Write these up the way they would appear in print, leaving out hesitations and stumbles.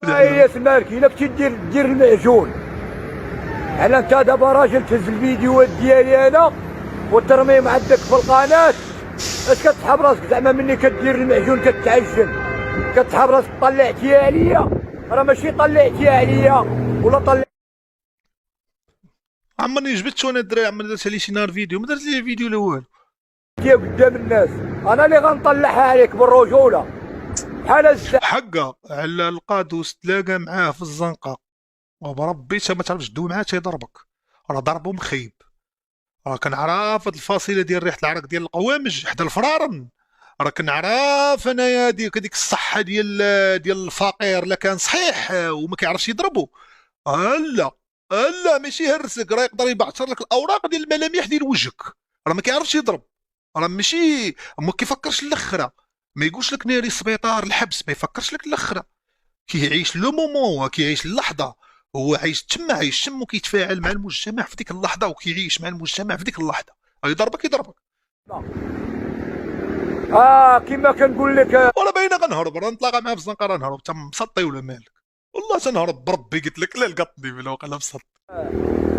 هي المالكي الا كنتي دير المعجون. على انت دابا راجل تهز الفيديوهات ديالي انا وترميهم عندك في القناه، اش كتسحب راسك زعما مني كدير المعجون كتعجن؟ كتسحب راسك طلعتيها عليا؟ راه ماشي طلعتيها عليا ولا طلع. عمرني جبت وانا الدراري، عمرني درت لي شي نهار فيديو، ما درت لي فيديو لا والو. قدام الناس انا اللي غنطلعها عليك بالرجوله بحال حقا على القادوس تلاقى معاه في الزنقه وبربي ما تعرفش دوي معاه تيضربك، راه ضربو مخيب. راه كنعرف هاد الفصيله ديال ريحه العرق ديال القوامج حدا الفرارن. راه كنعرف انايا ديك الصحه ديال الفقير لا كان صحيح وما كيعرفش يضربو. لا لا ماشي هرسك، راه يقدر يبعثر لك الاوراق ديال الملامح ديال وجهك. راه ما كيعرفش يضرب، راه ماشي ما كيفكرش الاخره. ما يقولش لك ناري السبيطار الحبس، ما يفكرش لك الاخره. كيعيش لو مومون، هو كيعيش اللحظه. هو عايش تما، عايش تما وكيتفاعل مع المجتمع في ديك اللحظه، وكيعيش مع المجتمع في ديك اللحظه. يضربك يضربك. كيما كنقول لك. ولا باينه غنهرب، راه نتلاقى معاه في الزنقه راه نهرب. انت مسطي ولا مالك؟ والله تنهرب بربي، قلت لك لا لقطني في الوقت لا مسطي.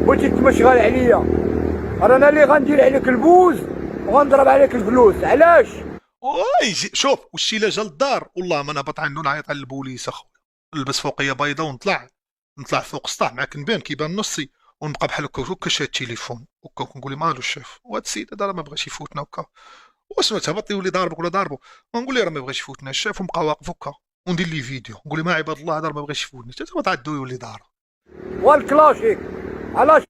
بغيتي تمشغل عليا، انا اللي غندير عليك البوز وغنضرب عليك الفلوس. علاش؟ شوف والشي لا جا للدار والله ما نهبط عنده نعيط على البوليس اخويا. نلبس فوقيه بيضه ونطلع فوق السطح مع كنبان كيبان نصي، ونبقى بحال هكا شاد التليفون هكا نقول له مالو الشيف، وهاد السيد هذا راه ما بغاش يفوتنا هكا. واشنو تهبط يولي ضاربك ولا ضاربو؟ ونقول له راه ما بغاش يفوتنا الشيف، ونبقى واقف هكا وندير لي فيديو نقول له ما عباد الله هذا راه ما بغاش يفوتني، حتى هو تعدو يولي ضارب. والكلاسيك علاش؟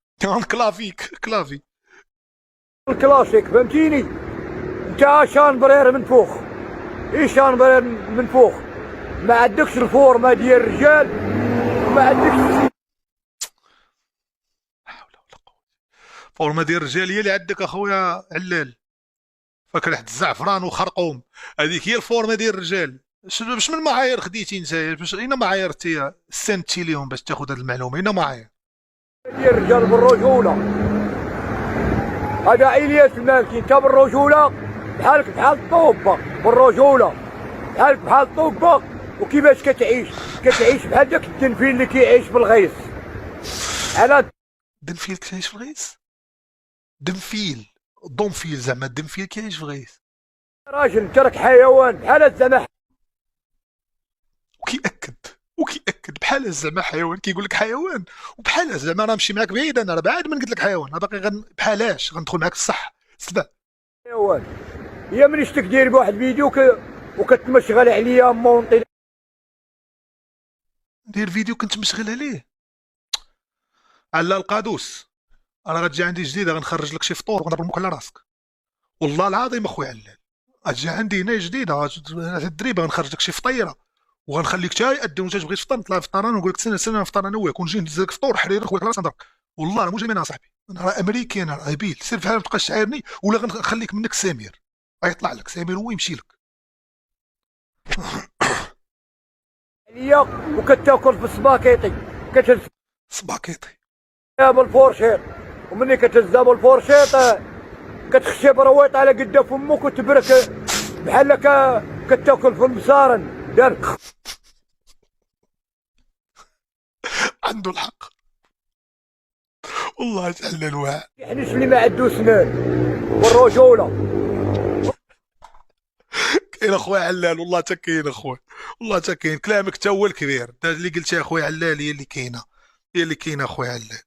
كلافي. الكلاسيك فهمتيني؟ انت شانبرير من فوق، شانبرير من فوق، ما عندكش الفورمه ديال الرجال وما عندكش. فورما ديال الرجال هي اللي عندك اخويا علال. فاكر ريحه الزعفران وخرقوم، هذيك هي الفورما ديال الرجال. باش من معايير خديتي نتايا؟ باش اين معايير تي سنتي ليهم باش تاخذ هذه المعلومه؟ اين معايير ديال الرجال بالرجوله. هذا الياس المالكي، انت بالرجوله بحالك بحال الطوبه بالرجوله، بحالك بحال الطوبه. وكيفاش كتعيش بحال داك الدنفيل اللي كيعيش بالغيث. على دنفيل كيعيش في الغيث؟ دنفيل دونفيل زعما دنفيل كيعيش في الغيث. راجل انت راك حيوان بحال الزعما. وكيأكد بحال زعما حيوان، كيقول لك حيوان وبحال زعما راه نمشي معاك بعيد، انا راه بعد من قلت لك حيوان، انا باقي بحالاش غندخل معاك الصح سبع. حيوان. هي ملي شتك داير بواحد الفيديو وكتمشغل عليا مونطي. دير فيديو كنت مشغل عليه على القادوس. انا غتجي عندي جديده غنخرج لك شي فطور ونضرب المك على راسك والله العظيم اخويا علال. غتجي عندي هنا جديده هاد الدريبه غنخرج لك شي فطيره وغنخليك تا يأذن وانت تبغي تفطر نطلع فطران ونقول لك سنه نفطر انا وياك ونجي ندز لك فطور حرير خويا راس نضربك. والله راه مجرم انا صاحبي، انا راه امريكي، انا راه هبيل. سير بحال ما تبقاش تعايرني ولا غنخليك منك سمير. غيطلع لك سمير هو يمشي لك. عليا وكتاكل في السباكيطي كتهز سباكيطي بالفورشيط، ومني كتهزها بالفورشيط كتخشي برويط على قدا فمك وتبرك بحال كتاكل في المصارن دارك. عنده الحق والله تعالى الواعي. يحنش اللي ما عنده سنان والرجوله. كاين اخويا علال والله تا كاين اخويا، والله تا كاين كلامك تا هو الكبير. انت اللي قلتي اخويا علال هي اللي كاينه، هي اللي كاينه اخويا علال.